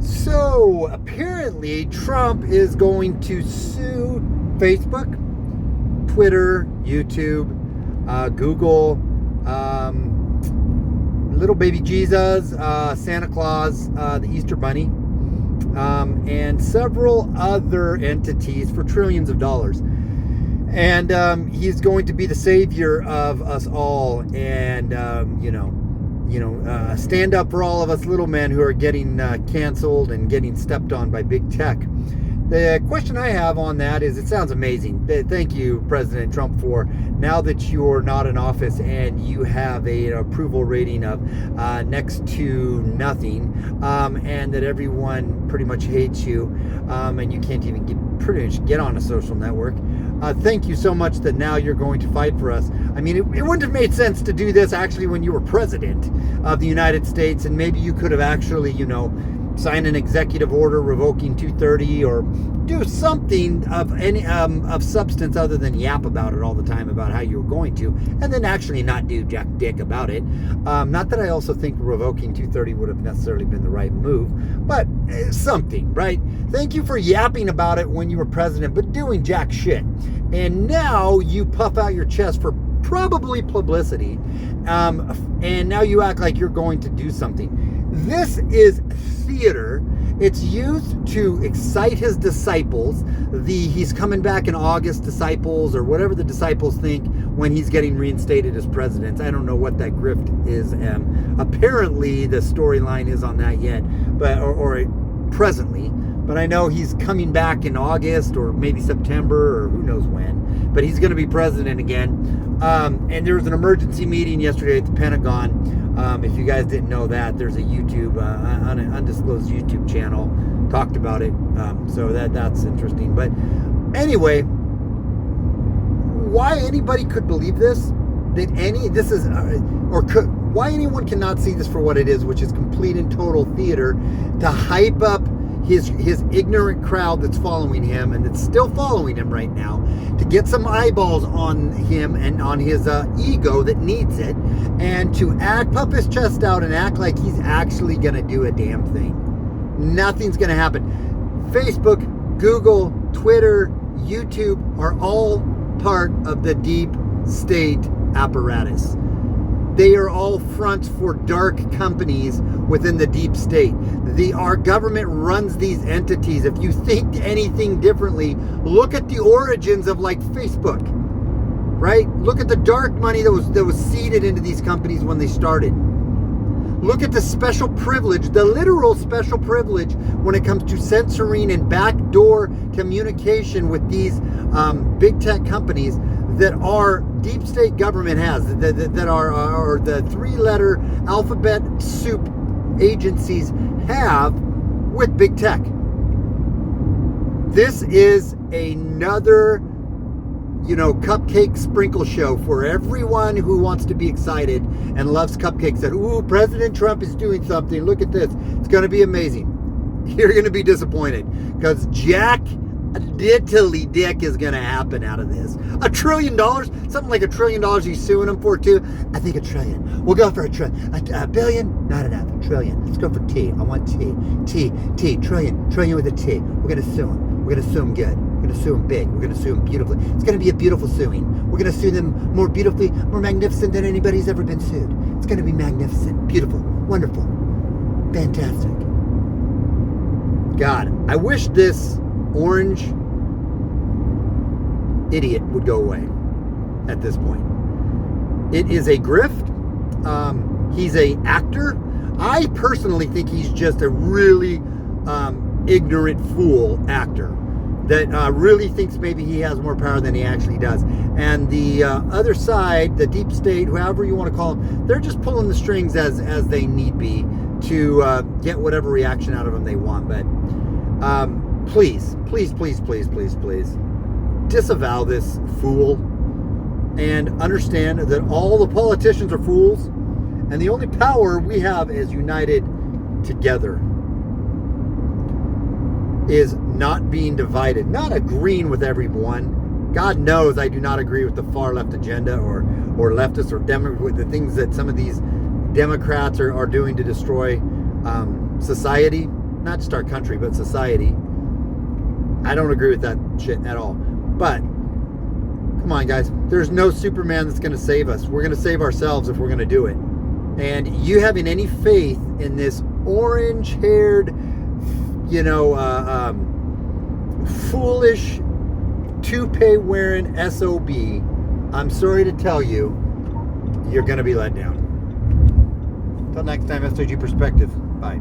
So apparently Trump is going to sue Facebook, Twitter, YouTube, Google, little baby Jesus, Santa Claus, the Easter Bunny, and several other entities for trillions of dollars. And he's going to be the savior of us all, and stand up for all of us little men who are getting canceled and getting stepped on by big tech. The question I have on that is, it sounds amazing. Thank you, President Trump, for now that you're not in office and you have an approval rating of next to nothing, and that everyone pretty much hates you, and you can't even pretty much get on a social network. Thank you so much that now you're going to fight for us. I mean, it wouldn't have made sense to do this actually when you were president of the United States, and maybe you could have actually, sign an executive order revoking 230 or do something of any of substance other than yap about it all the time about how you were going to, and then actually not do jack dick about it. Not that I also think revoking 230 would have necessarily been the right move, but something, right? Thank you for yapping about it when you were president, but doing jack shit. And now you puff out your chest for probably publicity, and now you act like you're going to do something. This is theater. It's used to excite his disciples, he's coming back in August disciples, or whatever the disciples think when he's getting reinstated as president. I don't know what that grift is. Apparently the storyline is on that yet, but or presently. But I know he's coming back in August or maybe September or who knows when. But he's going to be president again. And there was an emergency meeting yesterday at the Pentagon. If you guys didn't know that, there's a YouTube, an undisclosed YouTube channel talked about it. So that's interesting. But anyway, why anybody could believe this? Why anyone cannot see this for what it is, which is complete and total theater to hype up his ignorant crowd that's following him and that's still following him right now, to get some eyeballs on him and on his ego that needs it, and to puff his chest out and act like he's actually going to do a damn thing. Nothing's going to happen. Facebook, Google, Twitter, YouTube are all part of the deep state apparatus. They are all fronts for dark companies within the deep state. Our government runs these entities. If you think anything differently, look at the origins of like Facebook, right? Look at the dark money that was seeded into these companies when they started. Look at the special privilege, the literal special privilege when it comes to censoring and backdoor communication with these big tech companies that our deep state government has, that are the three-letter alphabet soup agencies have with big tech. This is another, cupcake sprinkle show for everyone who wants to be excited and loves cupcakes. That, ooh, President Trump is doing something. Look at this. It's going to be amazing. You're going to be disappointed because Jack diddly dick is going to happen out of this. $1 trillion? Something like $1 trillion he's suing him for, too? I think $1 trillion. We'll go for $1 trillion. A billion? Not enough. $1 trillion. Let's go for T. I want T. T. Trillion. Trillion with a T. We're going to sue him. We're going to sue him good. We're going to sue him big. We're going to sue him beautifully. It's going to be a beautiful suing. We're going to sue them more beautifully, more magnificent than anybody's ever been sued. It's going to be magnificent, beautiful, wonderful, fantastic. God, I wish this orange idiot would go away at this point. It is a grift. He's an actor. I personally think he's just a really ignorant fool actor that really thinks maybe he has more power than he actually does. And the other side, the deep state, however you want to call them, they're just pulling the strings as they need be to get whatever reaction out of him they want. But please, disavow this fool and understand that all the politicians are fools, and the only power we have is united together, is not being divided, not agreeing with everyone. God knows I do not agree with the far left agenda or leftists or with the things that some of these Democrats are doing to destroy society. not just our country, but society. I don't agree with that shit at all. But come on, guys. There's no Superman that's going to save us. We're going to save ourselves if we're going to do it. And you having any faith in this orange-haired, foolish, toupee-wearing SOB, I'm sorry to tell you, you're going to be let down. Until next time, SOG Perspective. Bye.